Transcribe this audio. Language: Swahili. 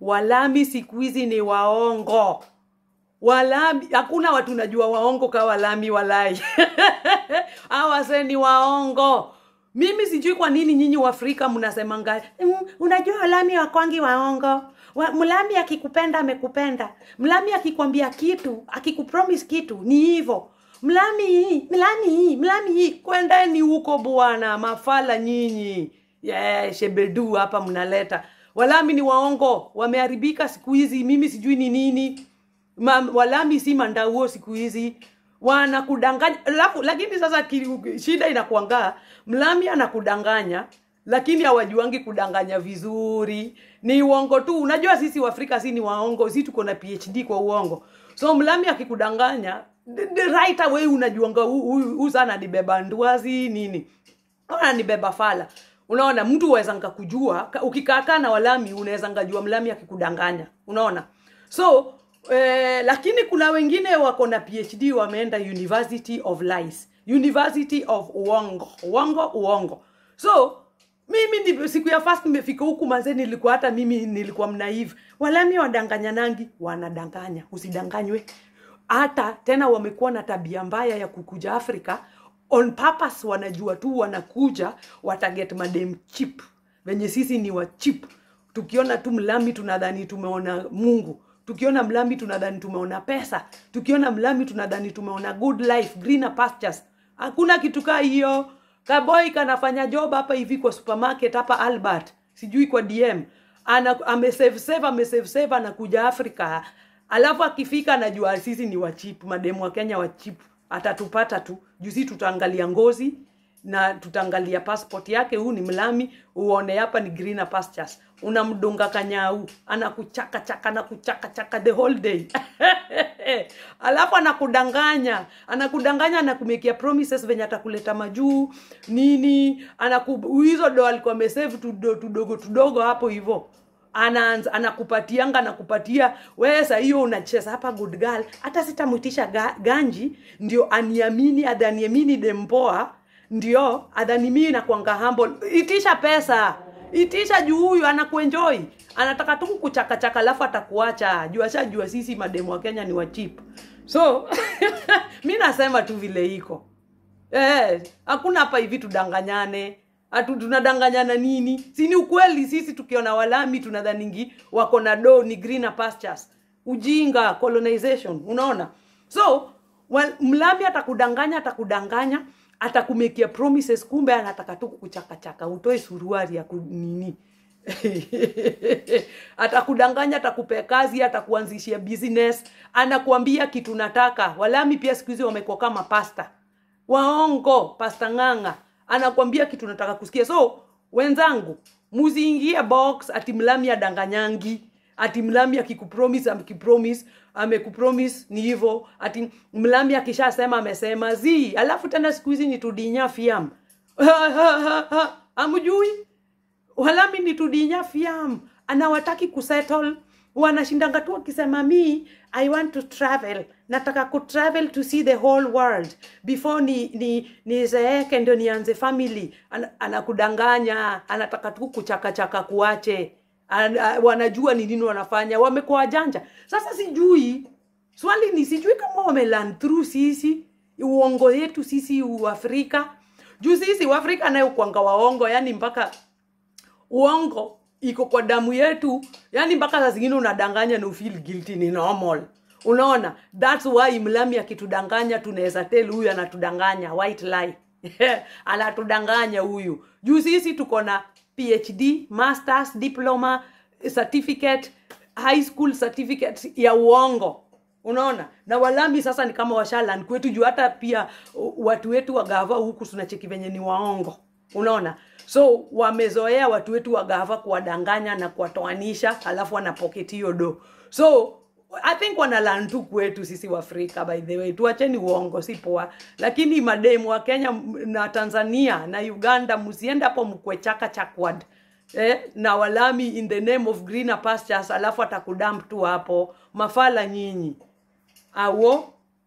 Walami siku hizi ni waongo. Walami, hakuna watu najua waongo kama walami walai. Hawa ni waongo. Mimi sijui kwa nini nyinyi wa Afrika mnasemanga, unajua walami wakwangi waongo. Mlami akikupenda amekupenda. Mlami akikwambia kitu, akikupromise kitu, ni hivyo. Mlami, kwendeni huko bwana, mafala nyinyi. Shebedu hapa mnaleta. Walami ni waongo, wameharibika siku hizi, mimi sijui ni nini. Walami si mandauo siku hizi. Wanakudanganya, lakini sasa shida inakuanga, mlami anakudanganya, lakini hawajuangi kudanganya vizuri. Ni uongo tu. Unajua sisi wa Afrika si ni waongo, sisi tuko na PhD kwa uongo. So mlami akikudanganya, right away unajuanga huyu sana nibeba nduazi nini. Ona nibeba fala. Unaona mtu uweza kujua, ukikaa na walami unaweza ngajua mlami akikudanganya. Unaona? So lakini kuna wengine wako na PhD wameenda University of Lies, University of uongo. So mimi siku ya first nimefika huku manze, nilikuwa hata mimi nilikuwa mnaive. Walami wadanganya nangi, wanadanganya, usidanganywe. Hata tena wamekuwa na tabia mbaya ya kukuja Afrika on purpose. Wanajua tu wanakuja wataget madem cheap, venye sisi ni wa cheap. Tukiona tu mlami tunadhani tumeona Mungu. Tukiona mlami tunadhani tumeona pesa. Tukiona mlami tunadhani tumeona good life, greener pastures. Hakuna kitu kaa hiyo. Kaboy kanafanya job hapa hivi kwa supermarket hapa Albert, sijui kwa DM. Amesave anakuja Afrika. Alafu akifika anajua sisi ni wa cheap, mademu wa Kenya wa cheap. Atatupata tu. Juzi tutaangalia ngozi na tutaangalia passport yake, huu ni mlami, uone hapa ni greener pastures. Unamdunga kanyau, anakuchaka the whole day. Alafu anakudanganya, anakumekia promises venye atakuleta majuu nini, hizo do alikuwa amesave tudogo hapo hivyo. Anakupatia wewe sasa hiyo unacheza hapa good girl, hata sitamuitisha ganji ndio aniamini dempoa, ndio adhani mimi na kuanga humble. Itisha pesa, itisha juu huyu anakuenjoy, anataka tu kuchaka alafu atakuacha. Jua sisi mademu wa Kenya ni wa cheap. So mimi nasema tu vile iko. Hakuna hapa hivi tudanganyane. Tunadanganyana nini? Si ni ukweli sisi tukiona walami tunadhaningi wako na do ni greener pastures. Ujinga, colonization, unaona? So mlami atakudanganya, atakumekia promises, kumbe anataka tu kukuchaka, utoe suruari ya nini. Atakudanganya, atakupe kazi, atakuanzishia business, anakuambia kitu nataka. Walami pia siku hizi wamekuwa kama pasta. Waongo, pasta nganga. Anakuambia kitu nataka kusikia. So wenzangu, muziingie box ati mlami adanganyangi, ati mlami amekupromise ni hivyo, ati mlami akishasema amesema alafu tena siku hizi ni tudinya fiam. Amujui walami ni tudinya fiam, anawataki kusettle. Wanashindanga tu akisema I want to travel, nataka travel to see the whole world before nizeeke ndio nianze family. Anakudanganya, anataka tu kuchaka kuache. Wanajua ni nini wanafanya, wamekuwa janja. Sasa swali ni sijui kama wamelearn through sisi uongo yetu sisi wa Afrika. Juu sisi wa Afrika nayo kuanga waongo, yani mpaka uongo iko kwa damu yetu, yani mpaka saa zingine unadanganya na feel guilty, ni normal. Unaona? That's why mlami akitudanganya tunaweza tell huyu anatudanganya, white lie. Anatudanganya huyu. Juu sisi tuko na PhD, masters, diploma, certificate, high school certificate ya uongo. Unaona? Na walami sasa ni kama washalan kwetu, juu hata pia watu wetu wa gava huku tunacheki venye ni waongo. Unaona? So wamezoea watu wetu wa gava kuwadanganya na kuwatoanisha, alafu wanapoketi hiyo do. So I think wanalan tu kwetu sisi wa Afrika, by the way. Tuacheni uongo, si poa. Lakini mademu wa Kenya na Tanzania na Uganda msiende hapo mkwechaka chakwad. Na walami in the name of greener pastures, alafu atakudamp tu hapo. Mafala nyinyi. Awo